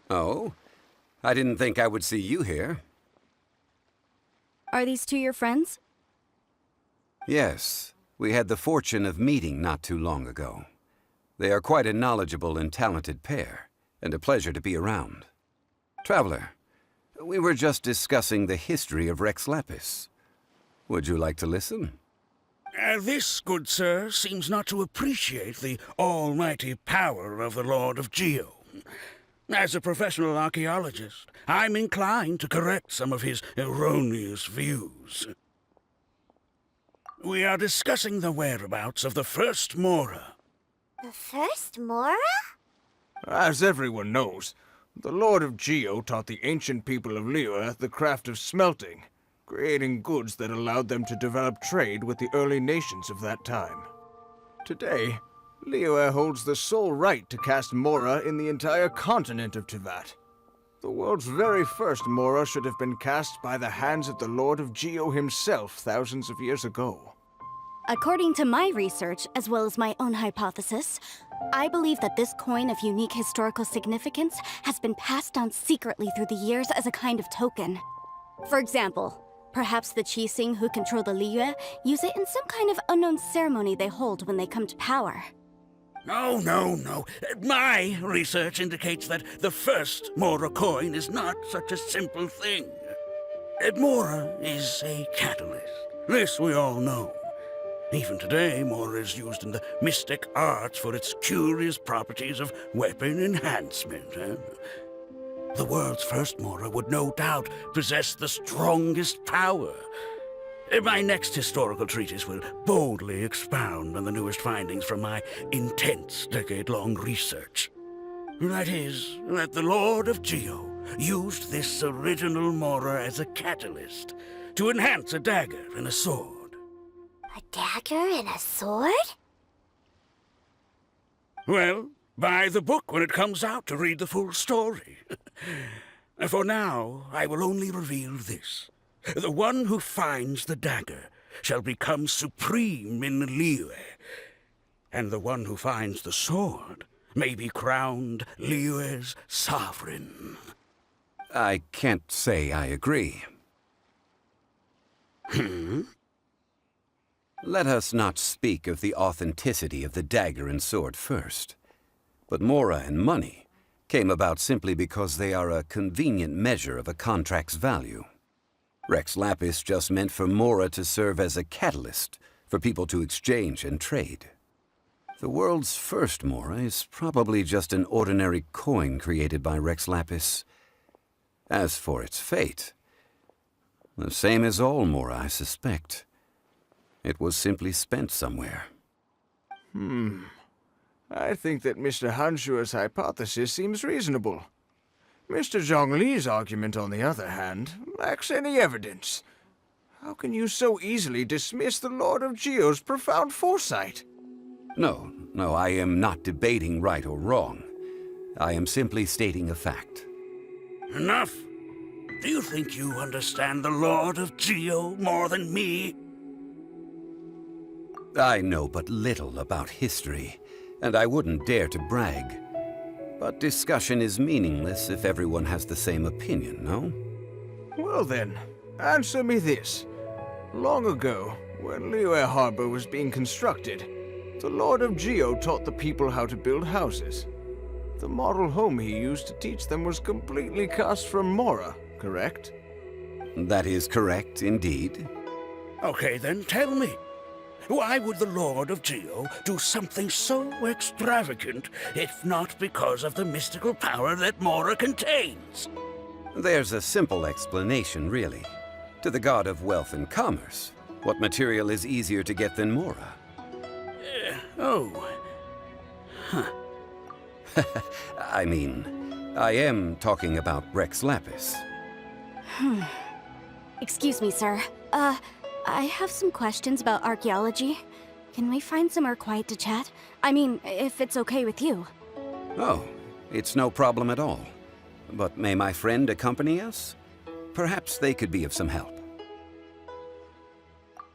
Oh? I didn't think I would see you here. Are these two your friends? Yes. We had the fortune of meeting not too long ago. They are quite a knowledgeable and talented pair, and a pleasure to be around. Traveler, we were just discussing the history of Rex Lapis. Would you like to listen? This, good sir, seems not to appreciate the almighty power of the Lord of Geo. As a professional archaeologist, I'm inclined to correct some of his erroneous views. We are discussing the whereabouts of the first Mora. The first Mora? As everyone knows, the Lord of Geo taught the ancient people of Liyue the craft of smelting, creating goods that allowed them to develop trade with the early nations of that time. Today, Liyue holds the sole right to cast Mora in the entire continent of Teyvat. The world's very first Mora should have been cast by the hands of the Lord of Geo himself thousands of years ago. According to my research, as well as my own hypothesis, I believe that this coin of unique historical significance has been passed down secretly through the years as a kind of token. For example, perhaps the Qixing who control the Liyue use it in some kind of unknown ceremony they hold when they come to power. No. My research indicates that the first Mora coin is not such a simple thing. Mora is a catalyst. This we all know. Even today, Mora is used in the mystic arts for its curious properties of weapon enhancement. The world's first Mora would no doubt possess the strongest power. My next historical treatise will boldly expound on the newest findings from my intense decade-long research. That is, that the Lord of Geo used this original Mora as a catalyst to enhance a dagger and a sword. A dagger and a sword? Well, buy the book when it comes out to read the full story. For now, I will only reveal this. The one who finds the dagger shall become supreme in Liyue, and the one who finds the sword may be crowned Liyue's sovereign. I can't say I agree. Let us not speak of the authenticity of the dagger and sword first. But Mora and money came about simply because they are a convenient measure of a contract's value. Rex Lapis just meant for Mora to serve as a catalyst for people to exchange and trade. The world's first Mora is probably just an ordinary coin created by Rex Lapis. As for its fate, the same as all Mora, I suspect. It was simply spent somewhere. I think that Mr. Hanshua's hypothesis seems reasonable. Mr. Zhongli's argument, on the other hand, lacks any evidence. How can you so easily dismiss the Lord of Geo's profound foresight? No, I am not debating right or wrong. I am simply stating a fact. Enough! Do you think you understand the Lord of Geo more than me? I know but little about history, and I wouldn't dare to brag. But discussion is meaningless if everyone has the same opinion, no? Well then, answer me this. Long ago, when Liyue Harbor was being constructed, the Lord of Geo taught the people how to build houses. The model home he used to teach them was completely cast from Mora, correct? That is correct, indeed. Okay, then tell me. Why would the Lord of Geo do something so extravagant if not because of the mystical power that Mora contains? There's a simple explanation, really. To the god of wealth and commerce, what material is easier to get than Mora? I mean, I am talking about Rex Lapis. Excuse me, sir. I have some questions about archaeology. Can we find somewhere quiet to chat? I mean, if it's okay with you. Oh, it's no problem at all. But may my friend accompany us? Perhaps they could be of some help.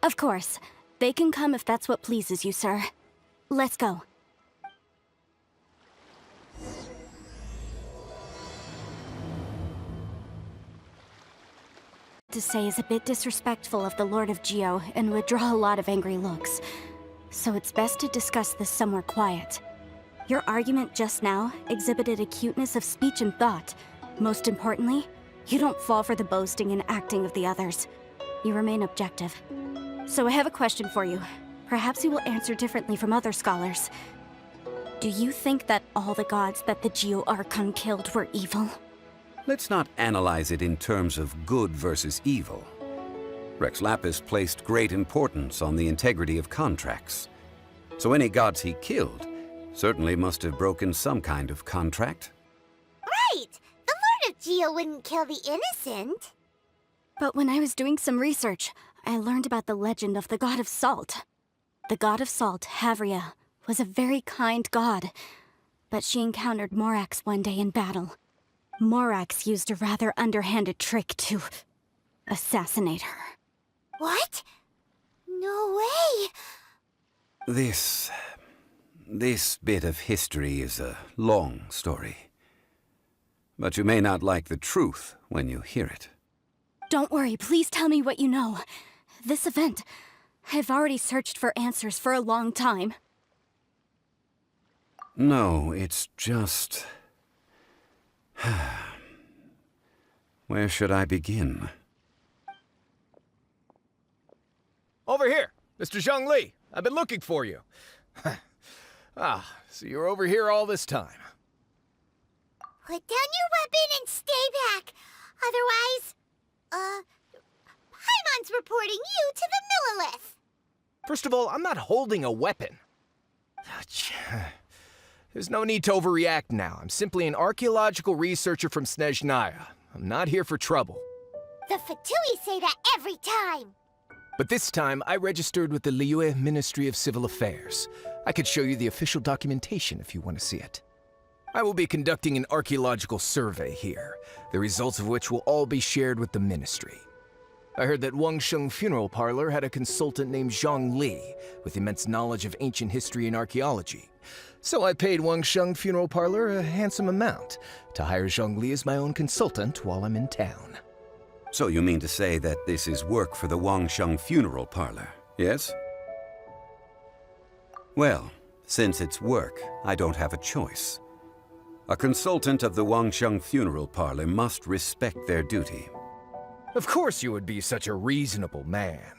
Of course. They can come if that's what pleases you, sir. Let's go. to say is a bit disrespectful of the Lord of Geo and would draw a lot of angry looks. So it's best to discuss this somewhere quiet. Your argument just now exhibited acuteness of speech and thought. Most importantly, you don't fall for the boasting and acting of the others. You remain objective. So I have a question for you. Perhaps you will answer differently from other scholars. Do you think that all the gods that the Geo Archon killed were evil? Let's not analyze it in terms of good versus evil. Rex Lapis placed great importance on the integrity of contracts. So any gods he killed certainly must have broken some kind of contract. Right! The Lord of Geo wouldn't kill the innocent. But when I was doing some research, I learned about the legend of the god of salt. The god of salt, Havria, was a very kind god, but she encountered Morax one day in battle. Morax used a rather underhanded trick to assassinate her. What? No way! This bit of history is a long story. But you may not like the truth when you hear it. Don't worry, please tell me what you know. This event, I've already searched for answers for a long time. No, it's just... Where should I begin? Over here, Mr. Zhongli. I've been looking for you. So you're over here all this time. Put down your weapon and stay back. Otherwise, Paimon's reporting you to the Millilith. First of all, I'm not holding a weapon. There's no need to overreact now. I'm simply an archaeological researcher from Snezhnaya. I'm not here for trouble. The Fatui say that every time. But this time, I registered with the Liyue Ministry of Civil Affairs. I could show you the official documentation if you want to see it. I will be conducting an archaeological survey here, the results of which will all be shared with the ministry. I heard that Wangsheng Funeral Parlor had a consultant named Zhongli with immense knowledge of ancient history and archaeology. So I paid Wangsheng Funeral Parlor a handsome amount to hire Zhongli as my own consultant while I'm in town. So you mean to say that this is work for the Wangsheng Funeral Parlor, yes? Well, since it's work, I don't have a choice. A consultant of the Wangsheng Funeral Parlor must respect their duty. Of course you would be such a reasonable man.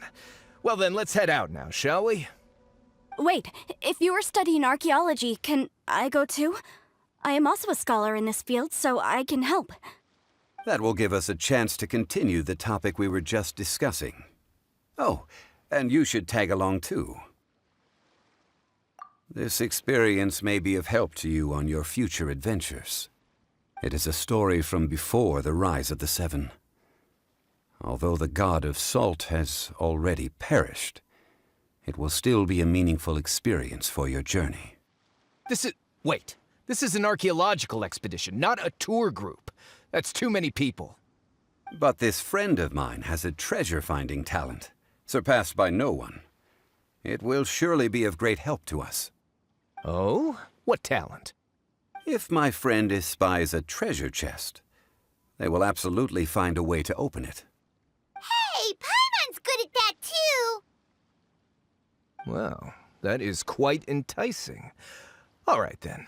Well then, let's head out now, shall we? Wait, if you are studying archaeology, can I go too? I am also a scholar in this field, so I can help. That will give us a chance to continue the topic we were just discussing. Oh, and you should tag along too. This experience may be of help to you on your future adventures. It is a story from before the rise of the Seven. Although the god of salt has already perished, it will still be a meaningful experience for your journey. Wait. This is an archaeological expedition, not a tour group. That's too many people. But this friend of mine has a treasure-finding talent, surpassed by no one. It will surely be of great help to us. Oh? What talent? If my friend espies a treasure chest, they will absolutely find a way to open it. Hey, Paimon's good at that too. Well, that is quite enticing. All right then.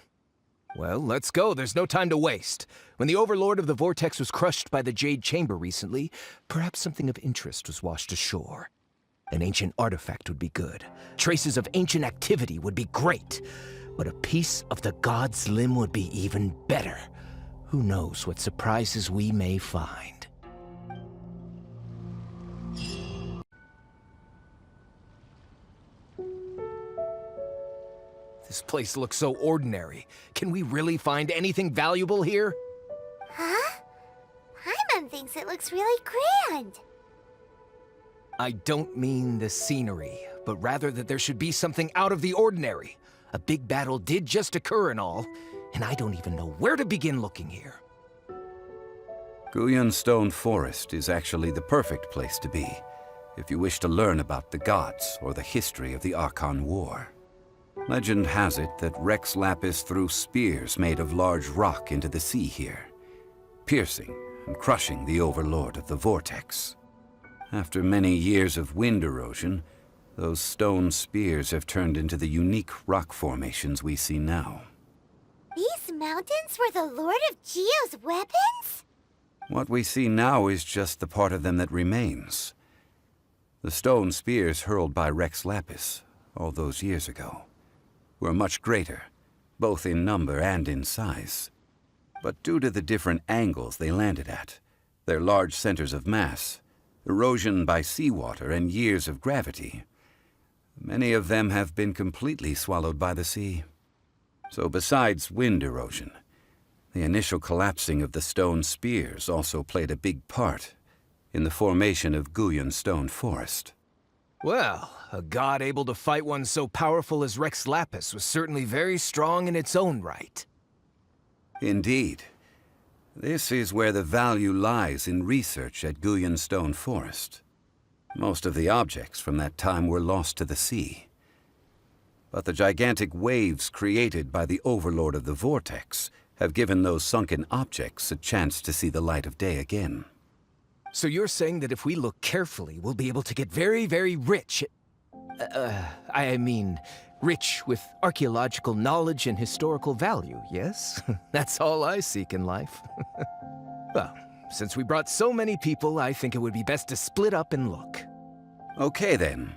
Well, let's go. There's no time to waste. When the Overlord of the Vortex was crushed by the Jade Chamber recently, perhaps something of interest was washed ashore. An ancient artifact would be good. Traces of ancient activity would be great. But a piece of the god's limb would be even better. Who knows what surprises we may find. This place looks so ordinary. Can we really find anything valuable here? Huh? Paimon thinks it looks really grand. I don't mean the scenery, but rather that there should be something out of the ordinary. A big battle did just occur and all, and I don't even know where to begin looking here. Guyan Stone Forest is actually the perfect place to be, if you wish to learn about the gods or the history of the Archon War. Legend has it that Rex Lapis threw spears made of large rock into the sea here, piercing and crushing the Overlord of the Vortex. After many years of wind erosion, those stone spears have turned into the unique rock formations we see now. These mountains were the Lord of Geo's weapons? What we see now is just the part of them that remains. The stone spears hurled by Rex Lapis all those years ago were much greater, both in number and in size. But due to the different angles they landed at, their large centers of mass, erosion by seawater, and years of gravity, many of them have been completely swallowed by the sea. So besides wind erosion, the initial collapsing of the stone spears also played a big part in the formation of Guyan Stone Forest. Well, a god able to fight one so powerful as Rex Lapis was certainly very strong in its own right. Indeed. This is where the value lies in research at Guyan Stone Forest. Most of the objects from that time were lost to the sea. But the gigantic waves created by the Overlord of the Vortex have given those sunken objects a chance to see the light of day again. So you're saying that if we look carefully, we'll be able to get very, very rich. I mean, rich with archaeological knowledge and historical value, yes? That's all I seek in life. Well, since we brought so many people, I think it would be best to split up and look. Okay then.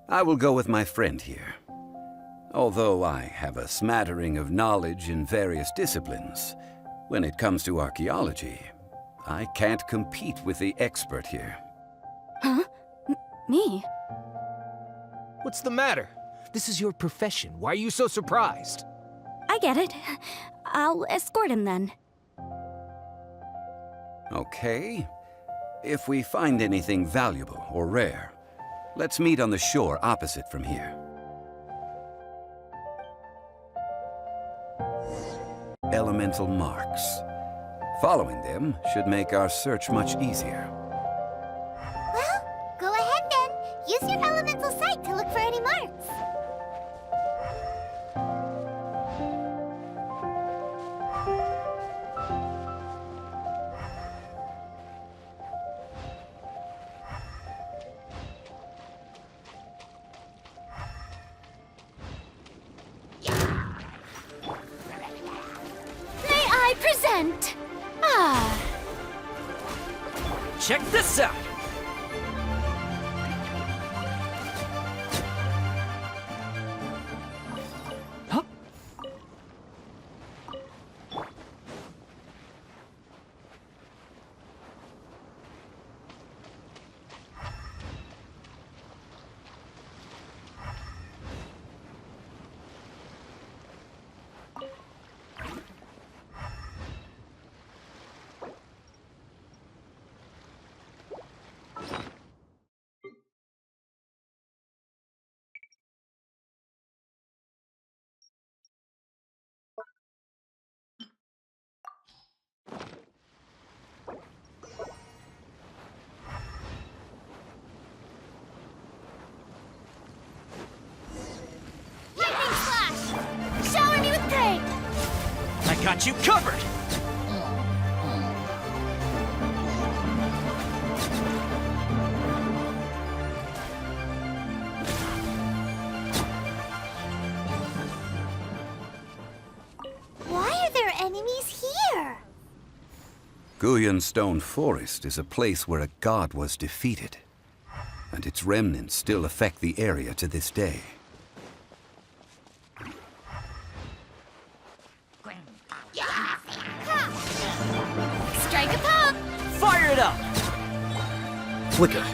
I will go with my friend here. Although I have a smattering of knowledge in various disciplines, when it comes to archaeology, I can't compete with the expert here. Huh? Me? What's the matter? This is your profession. Why are you so surprised? I get it. I'll escort him then. Okay. If we find anything valuable or rare, let's meet on the shore opposite from here. Elemental marks. Following them should make our search much easier. Well, go ahead then. Use your elemental sight to look for any marks. May I present? Ah. Check this out! Huh? Lightning flash! Shower me with pain! I got you covered! Why are there enemies here? Guyan Stone Forest is a place where a god was defeated, and its remnants still affect the area to this day. Strike a pop! Fire it up! Flicker.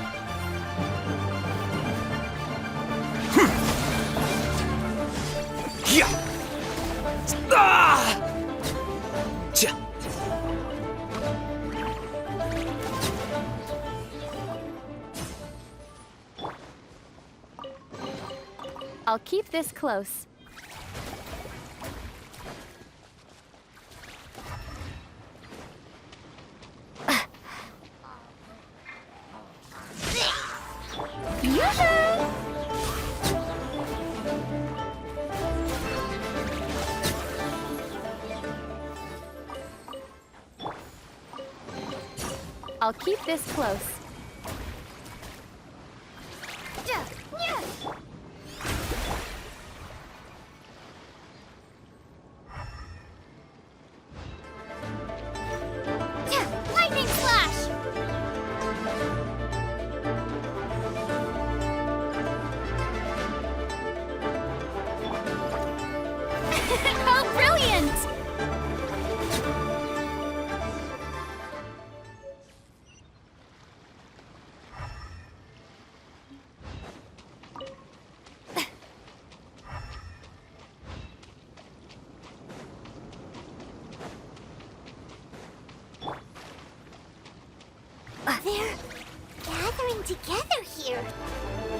Yeah! Ah! Cha! I'll keep this close. Yoo-hoo! I'll keep this close. together here.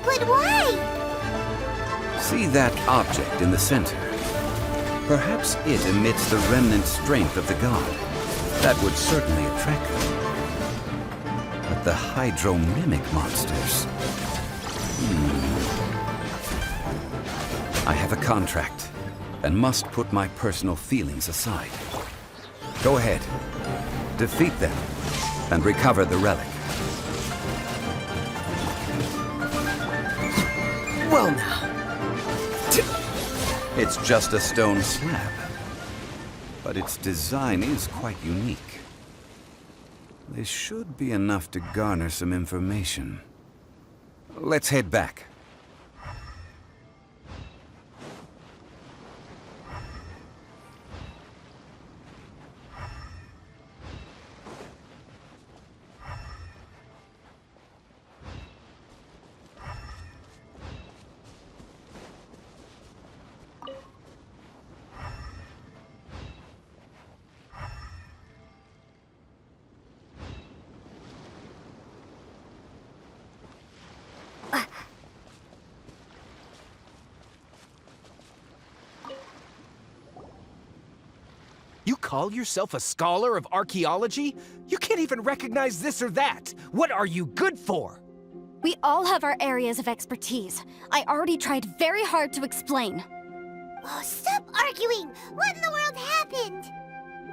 But why? See that object in the center? Perhaps it emits the remnant strength of the god. That would certainly attract them. But the hydromimic monsters... I have a contract, and must put my personal feelings aside. Go ahead. Defeat them, and recover the relic. Well now. It's just a stone slab, but its design is quite unique. This should be enough to garner some information. Let's head back. You call yourself a scholar of archaeology? You can't even recognize this or that. What are you good for? We all have our areas of expertise. I already tried very hard to explain. Oh, stop arguing! What in the world happened?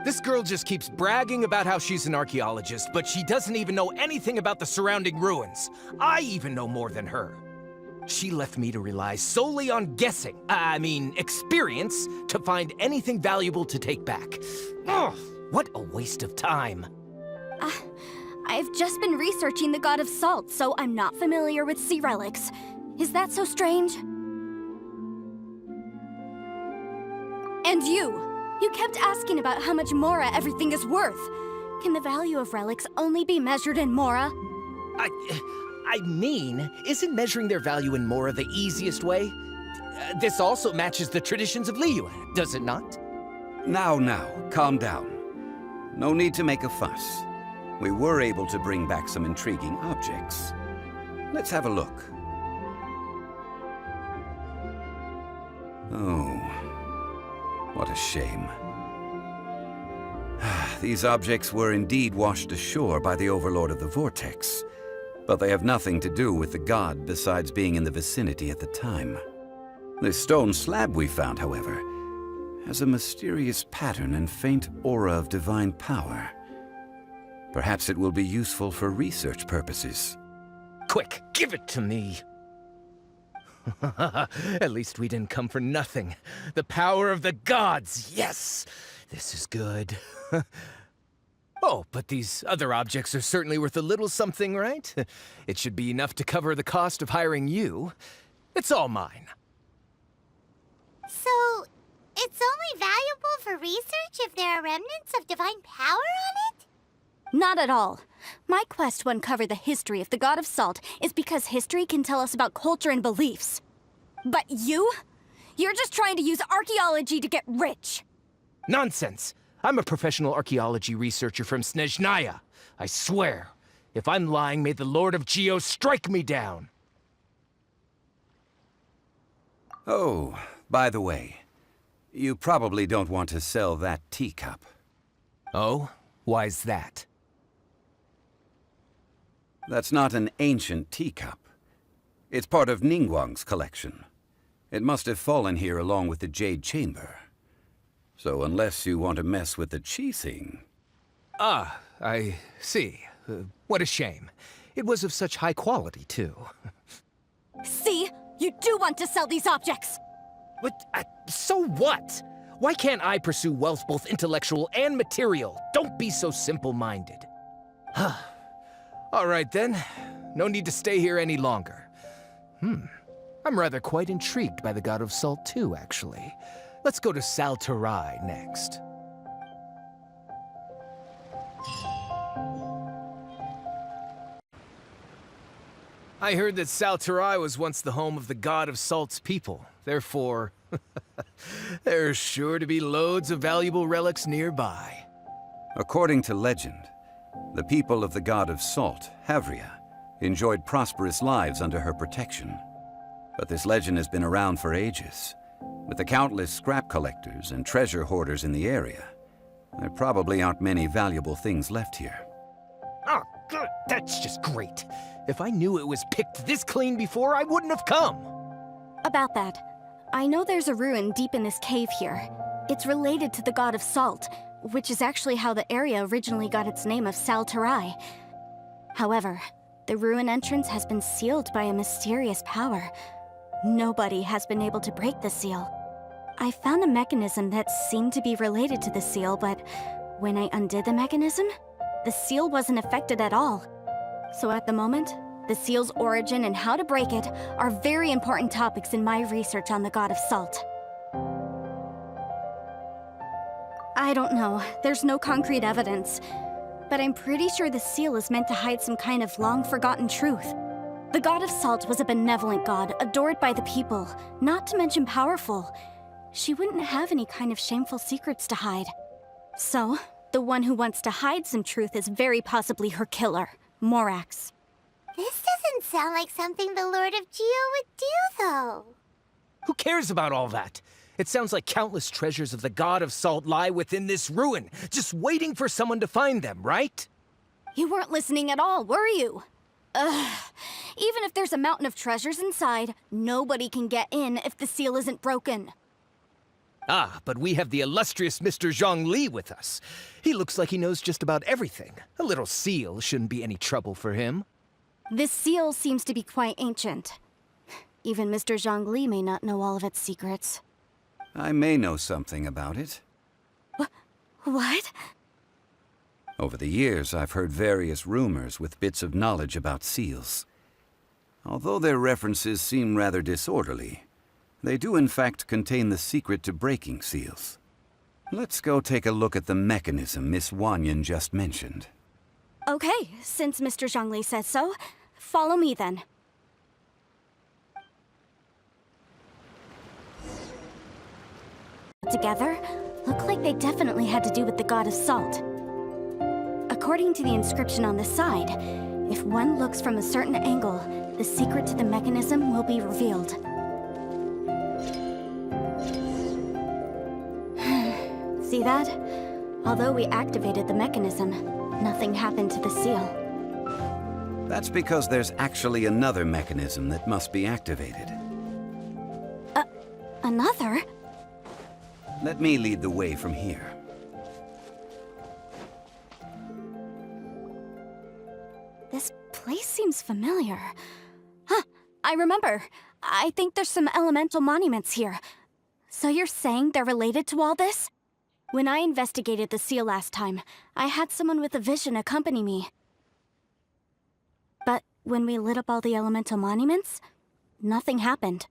This girl just keeps bragging about how she's an archaeologist, but she doesn't even know anything about the surrounding ruins. I even know more than her. She left me to rely solely on guessing, experience, to find anything valuable to take back. Ugh, what a waste of time. I've just been researching the God of Salt, so I'm not familiar with sea relics. Is that so strange? And you kept asking about how much Mora everything is worth. Can the value of relics only be measured in Mora? Isn't measuring their value in Mora the easiest way? This also matches the traditions of Liyue, does it not? Now, calm down. No need to make a fuss. We were able to bring back some intriguing objects. Let's have a look. Oh, what a shame. These objects were indeed washed ashore by the Overlord of the Vortex, but they have nothing to do with the god besides being in the vicinity at the time. This stone slab we found, however, has a mysterious pattern and faint aura of divine power. Perhaps it will be useful for research purposes. Quick, give it to me. At least we didn't come for nothing. The power of the gods, yes! This is good. Oh, but these other objects are certainly worth a little something, right? It should be enough to cover the cost of hiring you. It's all mine. So, it's only valuable for research if there are remnants of divine power on it? Not at all. My quest to uncover the history of the God of Salt is because history can tell us about culture and beliefs. But you're just trying to use archaeology to get rich. Nonsense! I'm a professional archaeology researcher from Snezhnaya. I swear, if I'm lying, may the Lord of Geo strike me down. Oh, by the way, you probably don't want to sell that teacup. Oh? Why's that? That's not an ancient teacup. It's part of Ningguang's collection. It must have fallen here along with the Jade Chamber. So unless you want to mess with the Qixing... Ah, I see. What a shame. It was of such high quality, too. See? You do want to sell these objects! But, so what? Why can't I pursue wealth both intellectual and material? Don't be so simple-minded. All right, then. No need to stay here any longer. I'm rather quite intrigued by the God of Salt, too, actually. Let's go to Saltarai next. I heard that Saltarai was once the home of the God of Salt's people. Therefore, there's sure to be loads of valuable relics nearby. According to legend, the people of the God of Salt, Havria, enjoyed prosperous lives under her protection. But this legend has been around for ages. With the countless scrap collectors and treasure hoarders in the area, there probably aren't many valuable things left here. Oh, good. That's just great. If I knew it was picked this clean before, I wouldn't have come. About that, I know there's a ruin deep in this cave here. It's related to the god of salt, which is actually how the area originally got its name of Sal Tarai. However, the ruin entrance has been sealed by a mysterious power. Nobody has been able to break the seal. I found a mechanism that seemed to be related to the seal, but when I undid the mechanism, the seal wasn't affected at all. So at the moment, the seal's origin and how to break it are very important topics in my research on the god of salt. I don't know, there's no concrete evidence, but I'm pretty sure the seal is meant to hide some kind of long-forgotten truth. The god of salt was a benevolent god, adored by the people, not to mention powerful. She wouldn't have any kind of shameful secrets to hide. So, the one who wants to hide some truth is very possibly her killer, Morax. This doesn't sound like something the Lord of Geo would do, though. Who cares about all that? It sounds like countless treasures of the god of salt lie within this ruin, just waiting for someone to find them, right? You weren't listening at all, were you? Ugh. Even if there's a mountain of treasures inside, nobody can get in if the seal isn't broken. Ah, but we have the illustrious Mr. Zhongli with us. He looks like he knows just about everything. A little seal shouldn't be any trouble for him. This seal seems to be quite ancient. Even Mr. Zhongli may not know all of its secrets. I may know something about it. What? Over the years, I've heard various rumors with bits of knowledge about seals. Although their references seem rather disorderly, they do in fact contain the secret to breaking seals. Let's go take a look at the mechanism Miss Wanyan just mentioned. Okay, since Mr. Zhongli says so, follow me then. Together, look like they definitely had to do with the god of salt. According to the inscription on the side, if one looks from a certain angle, the secret to the mechanism will be revealed. See that? Although we activated the mechanism, nothing happened to the seal. That's because there's actually another mechanism that must be activated. Another? Let me lead the way from here. This place seems familiar. Huh, I remember. I think there's some elemental monuments here. So you're saying they're related to all this? When I investigated the seal last time, I had someone with a vision accompany me. But when we lit up all the elemental monuments, nothing happened.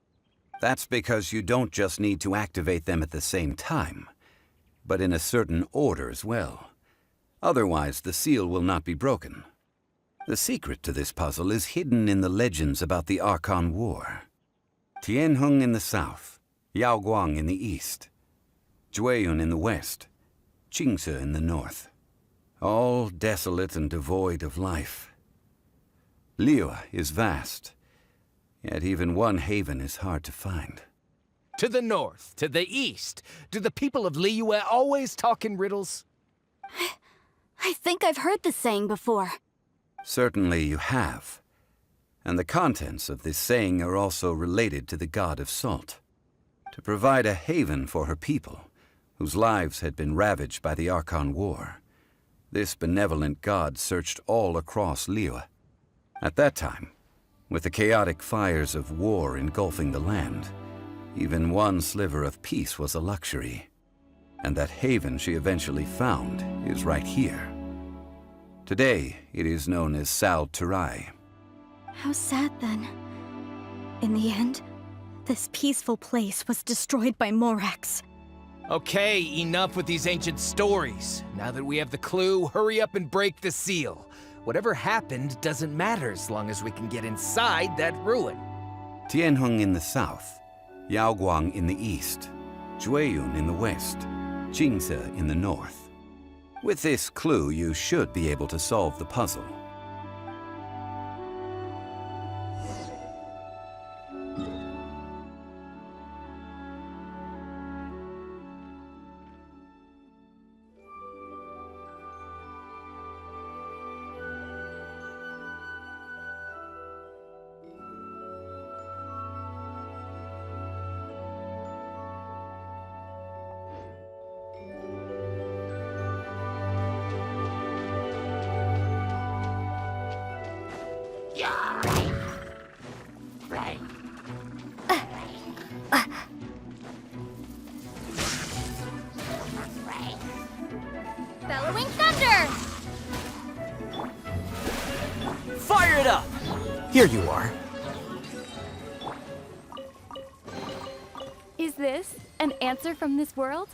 That's because you don't just need to activate them at the same time, but in a certain order as well. Otherwise, the seal will not be broken. The secret to this puzzle is hidden in the legends about the Archon War. Tianheng in the south, Yaoguang in the east, Jueyun in the west, Qingce in the north. All desolate and devoid of life. Liyue is vast, yet even one haven is hard to find. To the north, to the east. Do the people of Liyue always talk in riddles? I think I've heard this saying before. Certainly you have. And the contents of this saying are also related to the god of salt. To provide a haven for her people, whose lives had been ravaged by the Archon War, this benevolent god searched all across Liyue. At that time, with the chaotic fires of war engulfing the land, even one sliver of peace was a luxury. And that haven she eventually found is right here. Today, it is known as Sal Tarai. How sad then. In the end, this peaceful place was destroyed by Morax. Okay, enough with these ancient stories. Now that we have the clue, hurry up and break the seal. Whatever happened doesn't matter as long as we can get inside that ruin. Tianheng in the south, Yaoguang in the east, Jueyun in the west, Qingce in the north. With this clue, you should be able to solve the puzzle. Bellowing thunder! Fire it up! Here you are. Is this an answer from this world?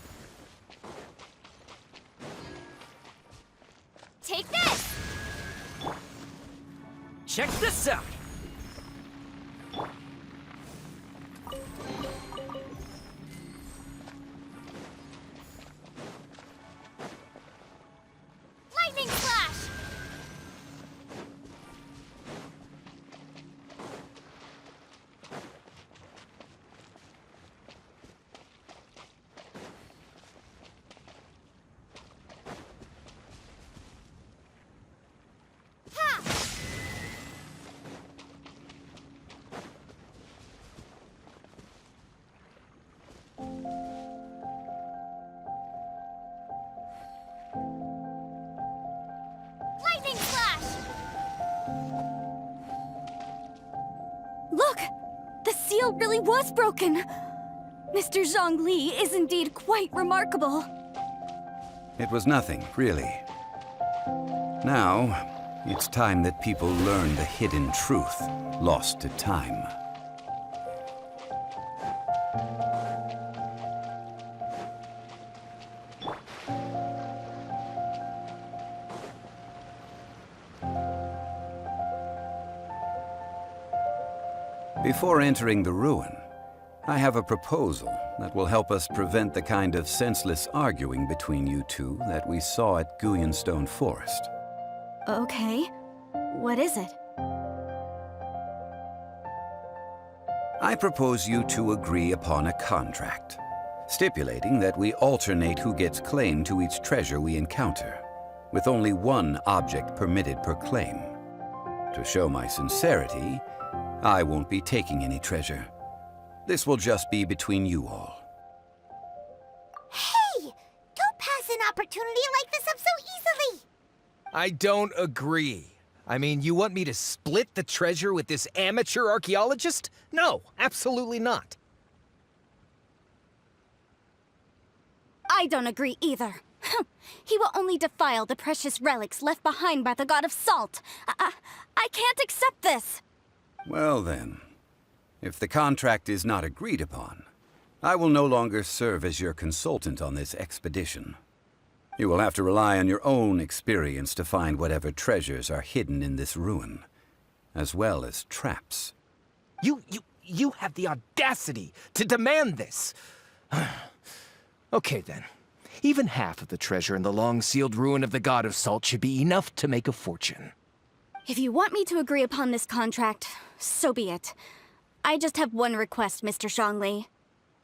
Take this! Check this out! Lightning flash! Ha! Lightning flash! Look! The seal really was broken! Mr. Zhongli is indeed quite remarkable. It was nothing, really. Now, it's time that people learn the hidden truth lost to time. Before entering the ruin, I have a proposal that will help us prevent the kind of senseless arguing between you two that we saw at Guyanstone Forest. Okay. What is it? I propose you two agree upon a contract, stipulating that we alternate who gets claim to each treasure we encounter, with only one object permitted per claim. To show my sincerity, I won't be taking any treasure. This will just be between you all. Hey! Don't pass an opportunity like this up so easily! I don't agree. I mean, you want me to split the treasure with this amateur archaeologist? No, absolutely not. I don't agree either. He will only defile the precious relics left behind by the god of salt. I can't accept this. Well then, if the contract is not agreed upon, I will no longer serve as your consultant on this expedition. You will have to rely on your own experience to find whatever treasures are hidden in this ruin, as well as traps. You have the audacity to demand this. Okay then. Even half of the treasure in the long-sealed ruin of the God of Salt should be enough to make a fortune. If you want me to agree upon this contract, so be it. I just have one request, Mr. Zhongli.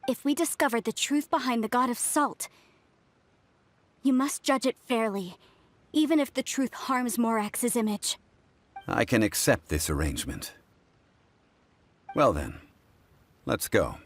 If we discover the truth behind the God of Salt, you must judge it fairly, even if the truth harms Morax's image. I can accept this arrangement. Well then, let's go.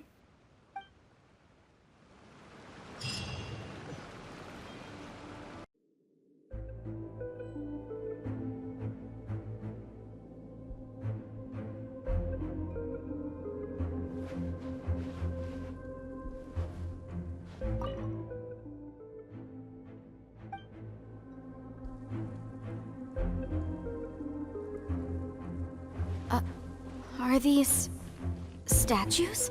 Are these statues?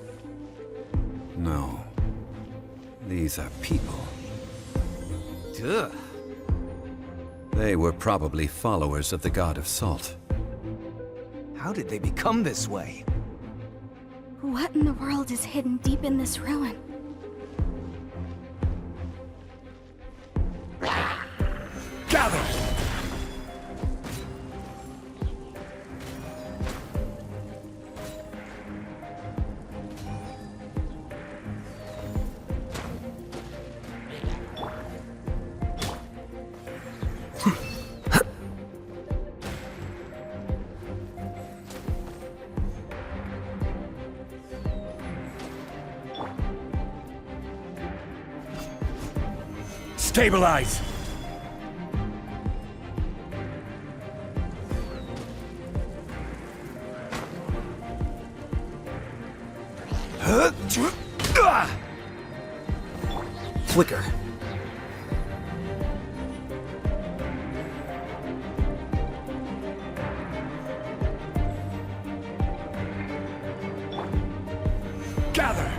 No. These are people. Ugh. They were probably followers of the God of Salt. How did they become this way? What in the world is hidden deep in this ruin? Gather! Stabilize! Flicker. Gather!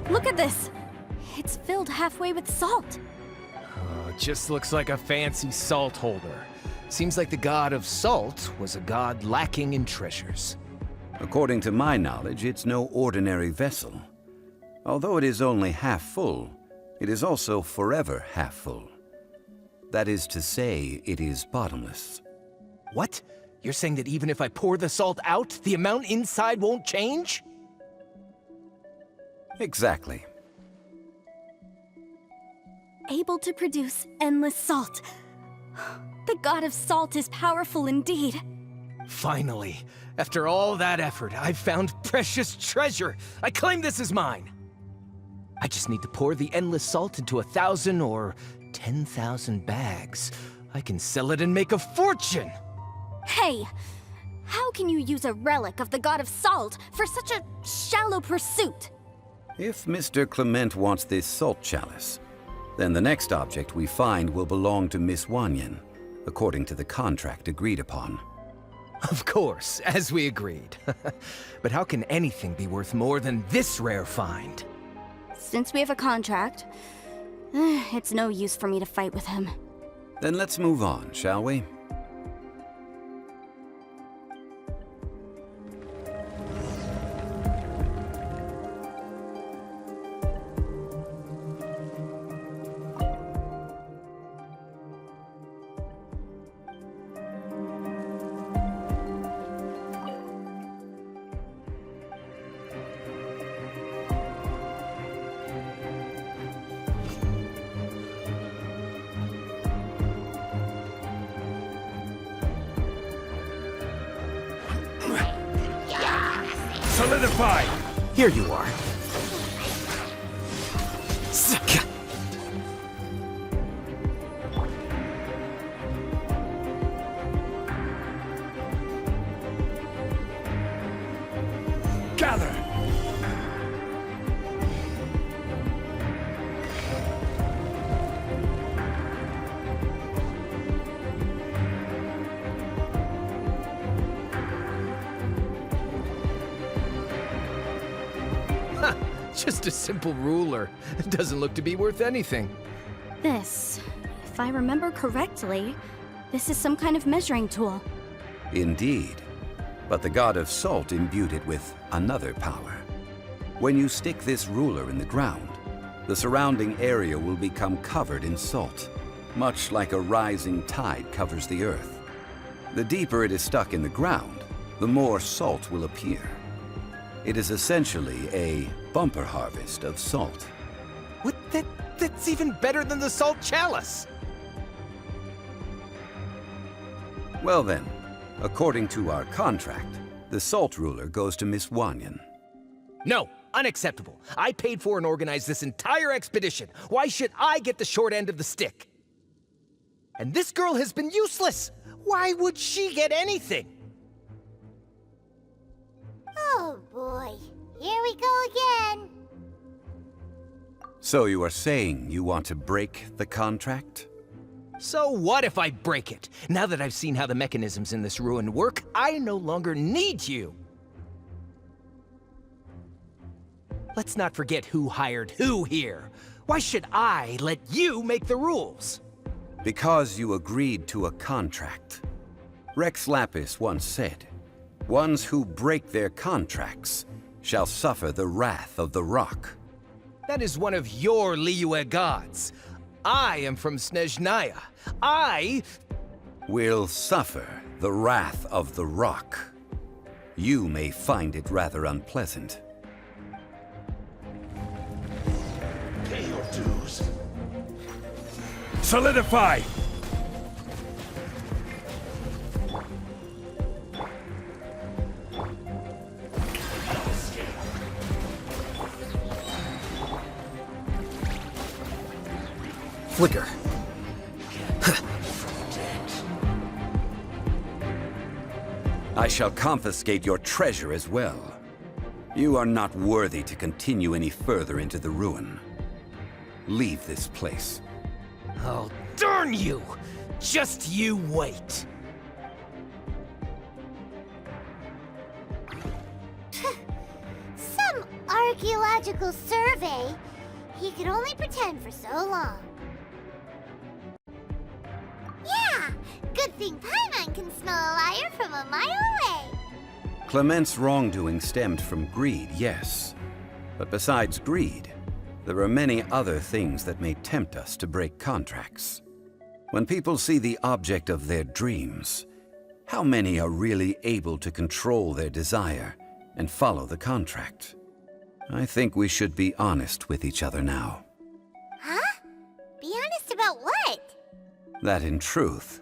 Look at this! It's filled halfway with salt. Oh, it just looks like a fancy salt holder. Seems like the god of salt was a god lacking in treasures. According to my knowledge, it's no ordinary vessel. Although it is only half full, it is also forever half full. That is to say, it is bottomless. What? You're saying that even if I pour the salt out, the amount inside won't change? Exactly. Able to produce endless salt. The god of salt is powerful indeed. Finally, after all that effort, I've found precious treasure. I claim this as mine. I just need to pour the endless salt into 1,000 or 10,000 bags. I can sell it and make a fortune. Hey, how can you use a relic of the god of salt for such a shallow pursuit? If Mr. Clement wants this salt chalice, then the next object we find will belong to Miss Wanyan, according to the contract agreed upon. Of course, as we agreed. But how can anything be worth more than this rare find? Since we have a contract, it's no use for me to fight with him. Then let's move on, shall we? Solidify! Here you are. Zaka. Gather! Just a simple ruler. It doesn't look to be worth anything. This, if I remember correctly, this is some kind of measuring tool. Indeed. But the god of salt imbued it with another power. When you stick this ruler in the ground, the surrounding area will become covered in salt, much like a rising tide covers the earth. The deeper it is stuck in the ground, the more salt will appear. It is essentially a bumper harvest of salt. What? That's even better than the salt chalice! Well then, according to our contract, the salt ruler goes to Miss Wanyan. No, unacceptable. I paid for and organized this entire expedition. Why should I get the short end of the stick? And this girl has been useless! Why would she get anything? Oh boy, here we go again. So you are saying you want to break the contract? So what if I break it? Now that I've seen how the mechanisms in this ruin work, I no longer need you. Let's not forget who hired who here. Why should I let you make the rules? Because you agreed to a contract. Rex Lapis once said, "Ones who break their contracts shall suffer the wrath of the rock." That is one of your Liyue gods. I am from Snezhnaya. I Will suffer the wrath of the rock. You may find it rather unpleasant. Pay your dues. Solidify! flicker. I shall confiscate your treasure as well. You are not worthy to continue any further into the ruin. Leave this place. Oh, darn you! Just you wait. Some archaeological survey? He could only pretend for so long. Yeah! Good thing Paimon can smell a liar from a mile away. Clement's wrongdoing stemmed from greed, yes. But besides greed, there are many other things that may tempt us to break contracts. When people see the object of their dreams, how many are really able to control their desire and follow the contract? I think we should be honest with each other now. Huh? Be honest about what? That in truth,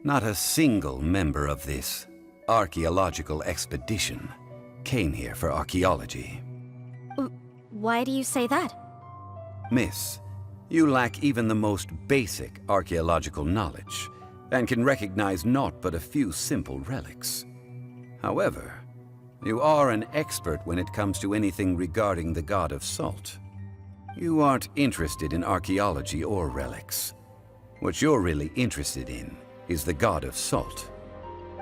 not a single member of this archaeological expedition came here for archaeology. Why do you say that? Miss, you lack even the most basic archaeological knowledge and can recognize naught but a few simple relics. However, you are an expert when it comes to anything regarding the god of salt. You aren't interested in archaeology or relics. What you're really interested in is the god of salt.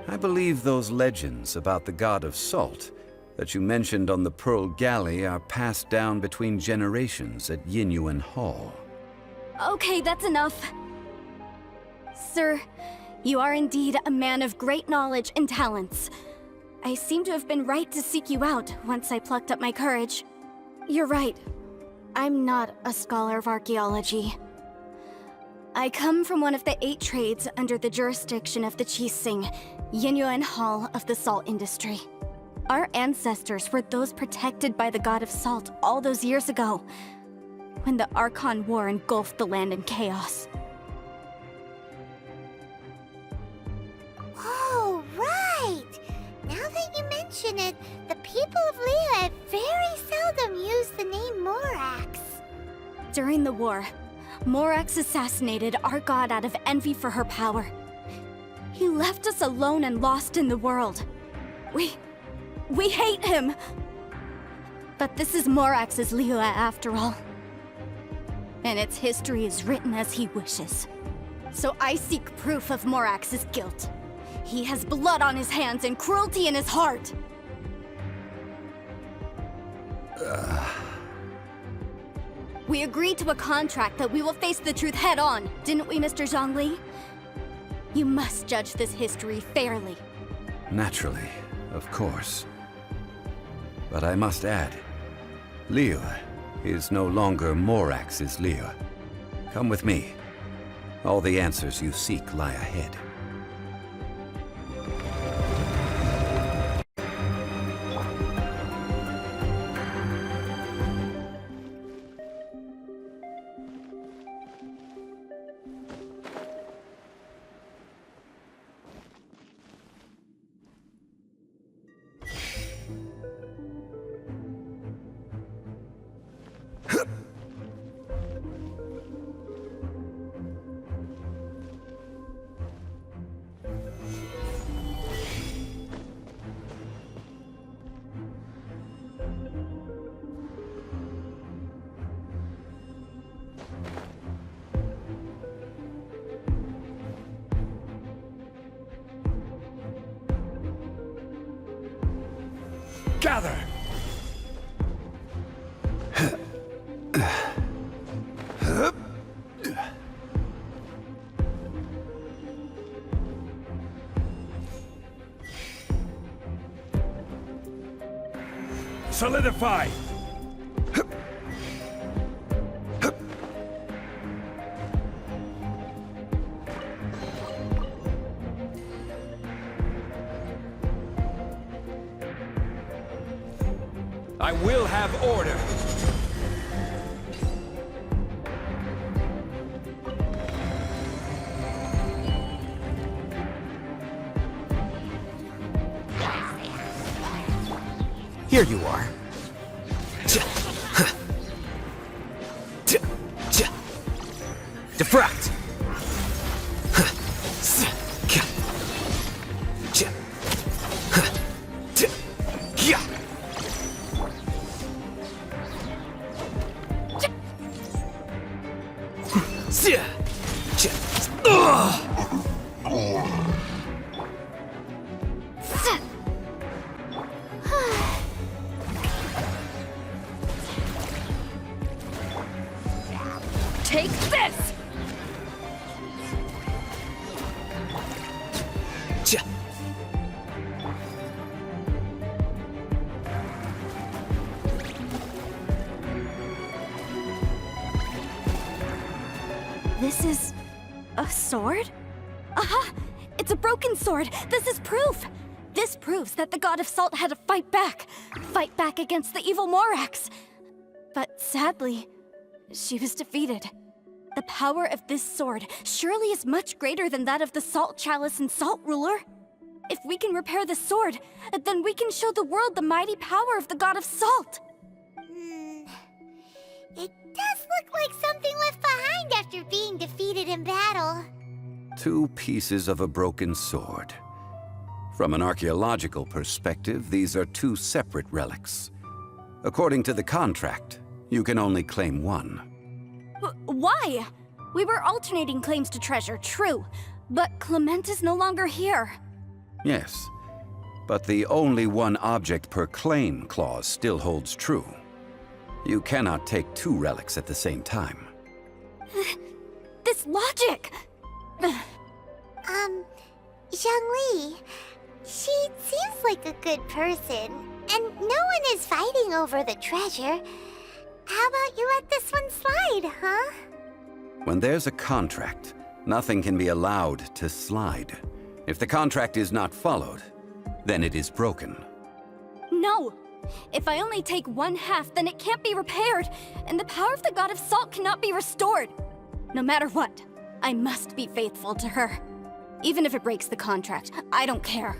I believe those legends about the god of salt that you mentioned on the Pearl Galley are passed down between generations at Yinyuan Hall. Okay, that's enough. Sir, you are indeed a man of great knowledge and talents. I seem to have been right to seek you out once I plucked up my courage. You're right. I'm not a scholar of archaeology. I come from one of the 8 trades under the jurisdiction of the Qixing, Yinyuan Hall of the salt industry. Our ancestors were those protected by the god of salt all those years ago, when the Archon War engulfed the land in chaos. Oh, right! Now that you mention it, the people of Liyue very seldom use the name Morax. During the war, Morax assassinated our god out of envy for her power. He left us alone and lost in the world. We hate him! But this is Morax's Liyue after all. And its history is written as he wishes. So I seek proof of Morax's guilt. He has blood on his hands and cruelty in his heart! We agreed to a contract that we will face the truth head on, didn't we, Mr. Zhongli? You must judge this history fairly. Naturally, of course. But I must add, Liyue is no longer Morax's Liyue. Come with me. All the answers you seek lie ahead. Gather! Solidify! I will have order. Here you are. Defract! Take this! This is a sword? Aha! It's a broken sword! This is proof! This proves that the god of salt had to fight back against the evil Morax. But sadly, she was defeated. The power of this sword surely is much greater than that of the Salt Chalice and Salt Ruler. If we can repair the sword, then we can show the world the mighty power of the god of salt. It does look like something left behind after being defeated in battle. 2 pieces of a broken sword. From an archaeological perspective, these are 2 separate relics. According to the contract, you can only claim 1. Why? We were alternating claims to treasure, true, but Clement is no longer here. Yes, but the only 1 object per claim clause still holds true. You cannot take 2 relics at the same time. This logic! Zhongli, she seems like a good person, and no one is fighting over the treasure. How about you let this one slide, huh? When there's a contract, nothing can be allowed to slide. If the contract is not followed, then it is broken. No! If I only take 1/2, then it can't be repaired, and the power of the god of salt cannot be restored. No matter what, I must be faithful to her. Even if it breaks the contract, I don't care.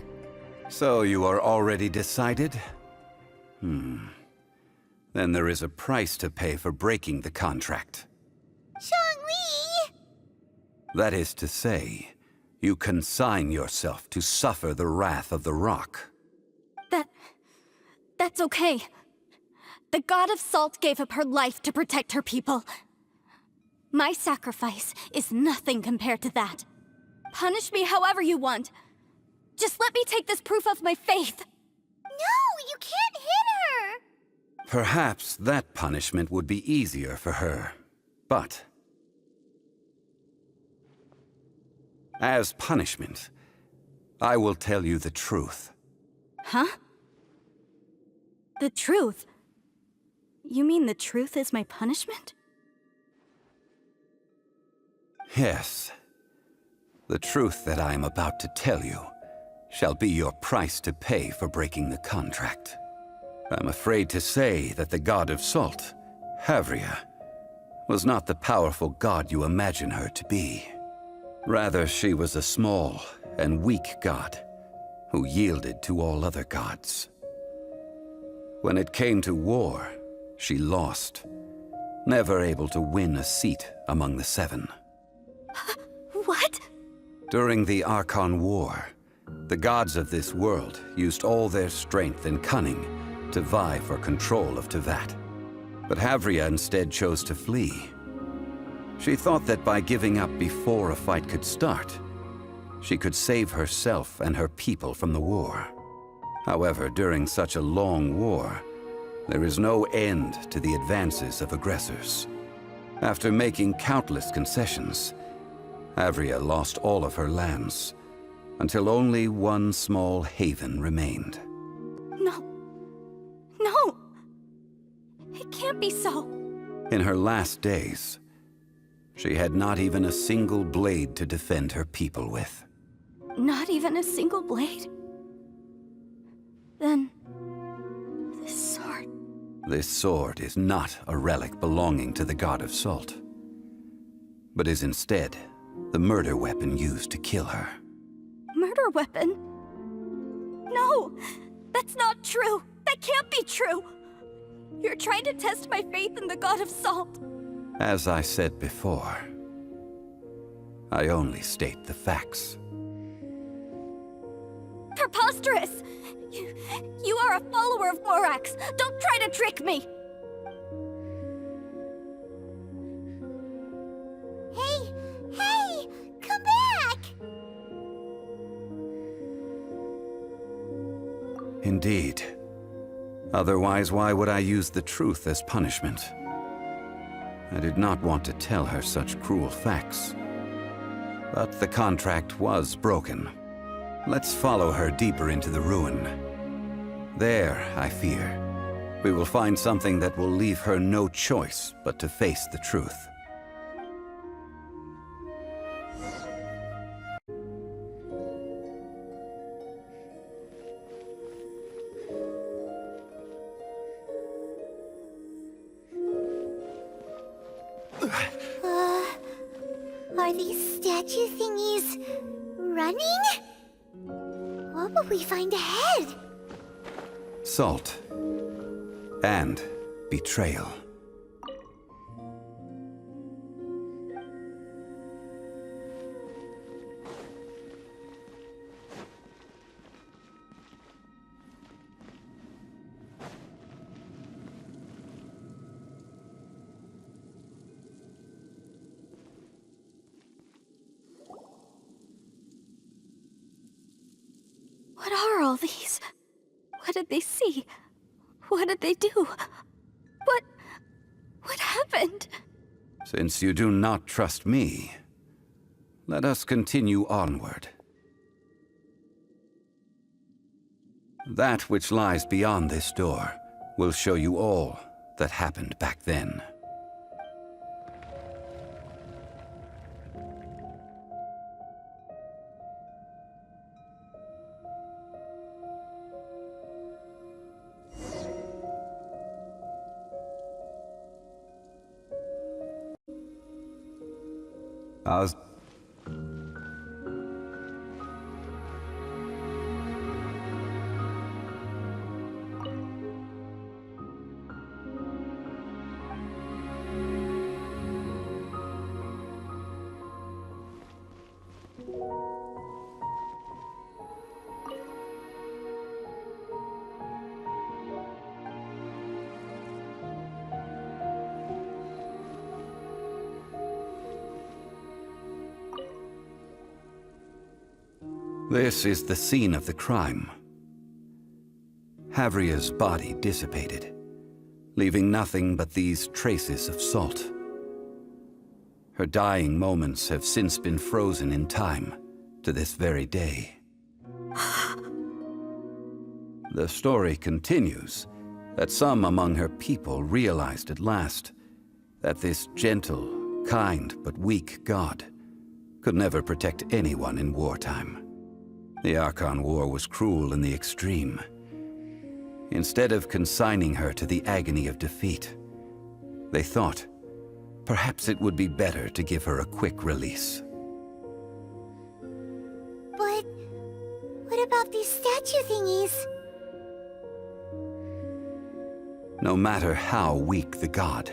So you are already decided? Then there is a price to pay for breaking the contract. Zhongli! That is to say, you consign yourself to suffer the wrath of the rock. That's okay. The god of salt gave up her life to protect her people. My sacrifice is nothing compared to that. Punish me however you want. Just let me take this proof of my faith. No, you can't hit her! Perhaps that punishment would be easier for her, but as punishment, I will tell you the truth. Huh? The truth? You mean the truth is my punishment? Yes. The truth that I am about to tell you shall be your price to pay for breaking the contract. I'm afraid to say that the god of salt, Havria, was not the powerful god you imagine her to be. Rather, she was a small and weak god who yielded to all other gods. When it came to war, she lost, never able to win a seat among the 7. What? During the Archon War, the gods of this world used all their strength and cunning to vie for control of Tevat. But Havria instead chose to flee. She thought that by giving up before a fight could start, she could save herself and her people from the war. However, during such a long war, there is no end to the advances of aggressors. After making countless concessions, Havria lost all of her lands, until only one small haven remained. No! It can't be so. In her last days, she had not even a single blade to defend her people with. Not even a single blade? Then, this sword... This sword is not a relic belonging to the god of salt, but is instead the murder weapon used to kill her. Murder weapon? No! That's not true! That can't be true! You're trying to test my faith in the god of salt. As I said before, I only state the facts. Preposterous! You are a follower of Morax! Don't try to trick me! Hey! Come back! Indeed. Otherwise, why would I use the truth as punishment? I did not want to tell her such cruel facts. But the contract was broken. Let's follow her deeper into the ruin. There, I fear, we will find something that will leave her no choice but to face the truth. Are these statue thingies running? What will we find ahead? Salt. And betrayal. What are all these? What did they see? What did they do? What happened? Since you do not trust me, let us continue onward. That which lies beyond this door will show you all that happened back then. As This is the scene of the crime. Havria's body dissipated, leaving nothing but these traces of salt. Her dying moments have since been frozen in time to this very day. The story continues that some among her people realized at last that this gentle, kind, but weak god could never protect anyone in wartime. The Archon War was cruel in the extreme. Instead of consigning her to the agony of defeat, they thought perhaps it would be better to give her a quick release. But what about these statue thingies? No matter how weak the god,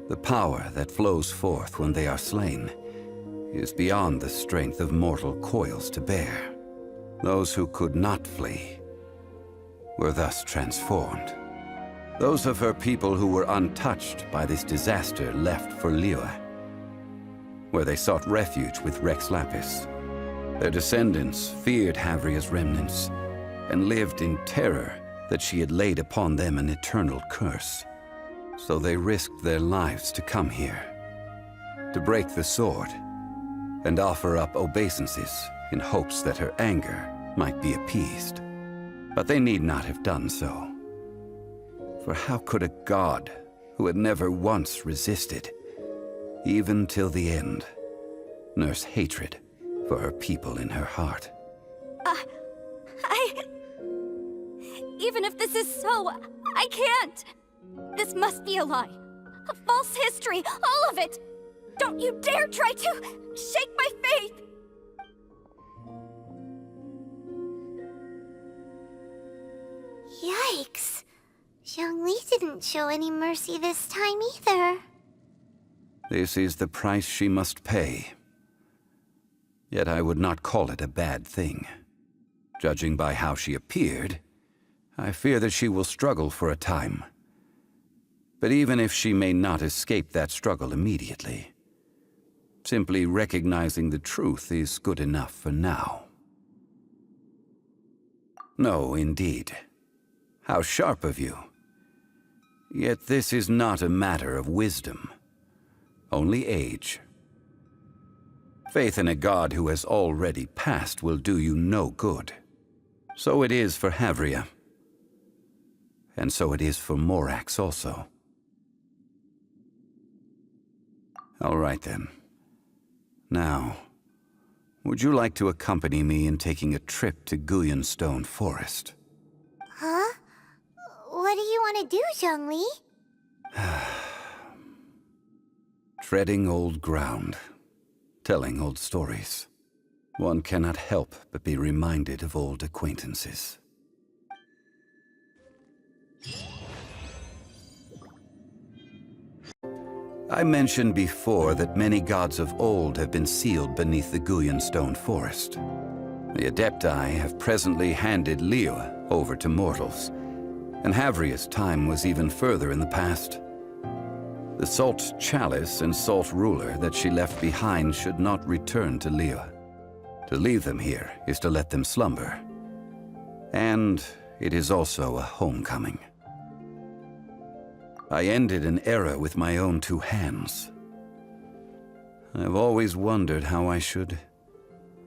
the power that flows forth when they are slain is beyond the strength of mortal coils to bear. Those who could not flee were thus transformed. Those of her people who were untouched by this disaster left for Liyue, where they sought refuge with Rex Lapis. Their descendants feared Havria's remnants and lived in terror that she had laid upon them an eternal curse. So they risked their lives to come here, to break the sword and offer up obeisances in hopes that her anger might be appeased. But they need not have done so. For how could a god who had never once resisted, even till the end, nurse hatred for her people in her heart? Even if this is so, I can't! This must be a lie. A false history, all of it! Don't you dare try to shake my faith! Yikes. Zhongli didn't show any mercy this time either. This is the price she must pay. Yet I would not call it a bad thing. Judging by how she appeared, I fear that she will struggle for a time. But even if she may not escape that struggle immediately, simply recognizing the truth is good enough for now. No, indeed. How sharp of you. Yet this is not a matter of wisdom, only age. Faith in a god who has already passed will do you no good. So it is for Havria. And so it is for Morax also. All right then. Now, would you like to accompany me in taking a trip to Guyanstone Forest? Huh? What do you want to do, Zhongli? Treading old ground, telling old stories. One cannot help but be reminded of old acquaintances. I mentioned before that many gods of old have been sealed beneath the Guyanstone Forest. The Adepti have presently handed Liyue over to mortals, and Havria's time was even further in the past. The Salt Chalice and Salt Ruler that she left behind should not return to Liyue. To leave them here is to let them slumber. And it is also a homecoming. I ended an era with my own two hands. I've always wondered how I should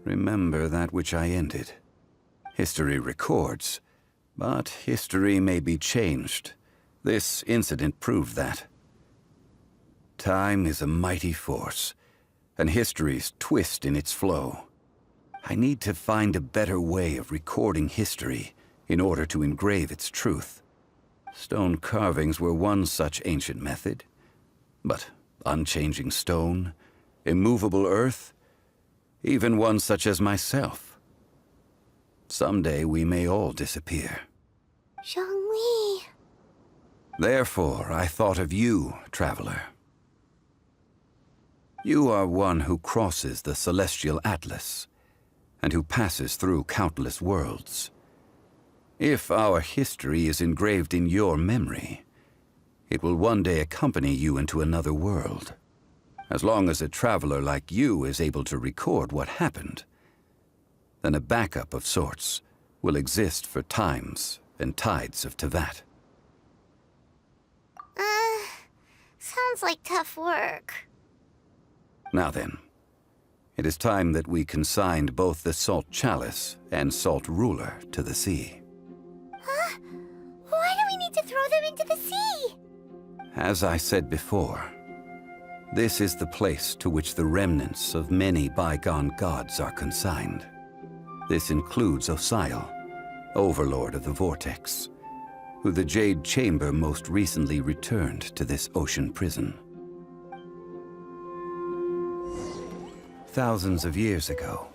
remember that which I ended. History records, but history may be changed. This incident proved that. Time is a mighty force, and history's twist in its flow. I need to find a better way of recording history in order to engrave its truth. Stone carvings were one such ancient method, but unchanging stone, immovable earth, even one such as myself. Someday we may all disappear. Zhongli. Therefore, I thought of you, traveler. You are one who crosses the celestial atlas, and who passes through countless worlds. If our history is engraved in your memory, it will one day accompany you into another world. As long as a traveler like you is able to record what happened, then a backup of sorts will exist for times and tides of Teyvat. Sounds like tough work. Now then, it is time that we consigned both the Salt Chalice and Salt Ruler to the sea. Huh? Why do we need to throw them into the sea? As I said before, this is the place to which the remnants of many bygone gods are consigned. This includes Osial, Overlord of the Vortex, who the Jade Chamber most recently returned to this ocean prison. Thousands of years ago,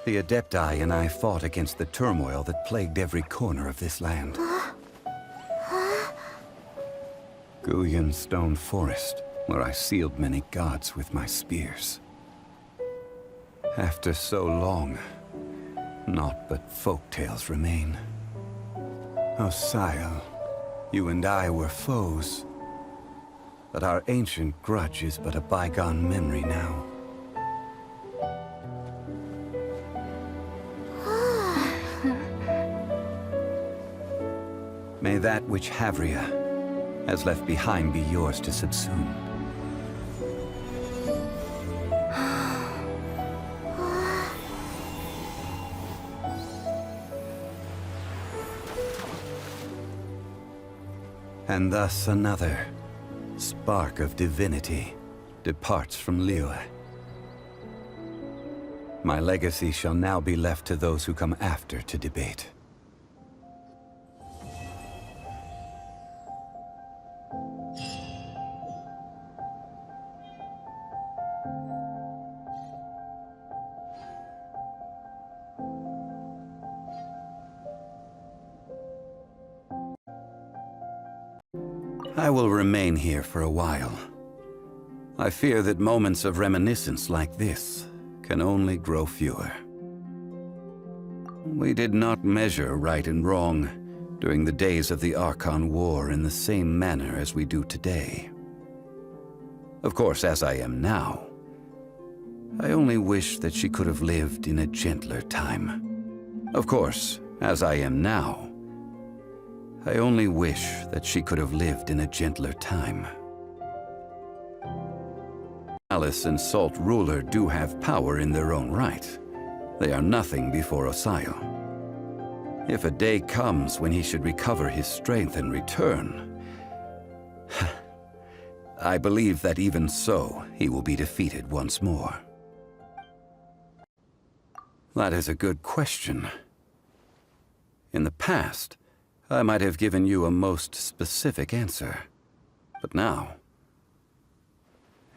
the Adepti and I fought against the turmoil that plagued every corner of this land. Guyanstone Forest, where I sealed many gods with my spears. After so long, naught but folktales remain. Osial, you and I were foes, but our ancient grudge is but a bygone memory now. May that which Havria has left behind be yours to subsume. And thus another spark of divinity departs from Liyue. My legacy shall now be left to those who come after to debate. I will remain here for a while. I fear that moments of reminiscence like this can only grow fewer. We did not measure right and wrong during the days of the Archon War in the same manner as we do today. Of course, as I am now, I only wish that she could have lived in a gentler time. Of course, as I am now, I only wish that she could have lived in a gentler time. Alice and Salt Ruler do have power in their own right. They are nothing before Osayo. If a day comes when he should recover his strength and return, I believe that even so, he will be defeated once more. That is a good question. In the past, I might have given you a most specific answer. But now...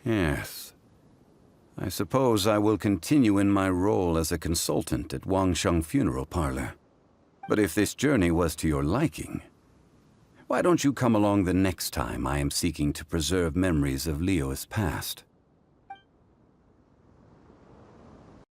yes. I suppose I will continue in my role as a consultant at Wangsheng Funeral Parlor. But if this journey was to your liking, why don't you come along the next time I am seeking to preserve memories of Liyue's past?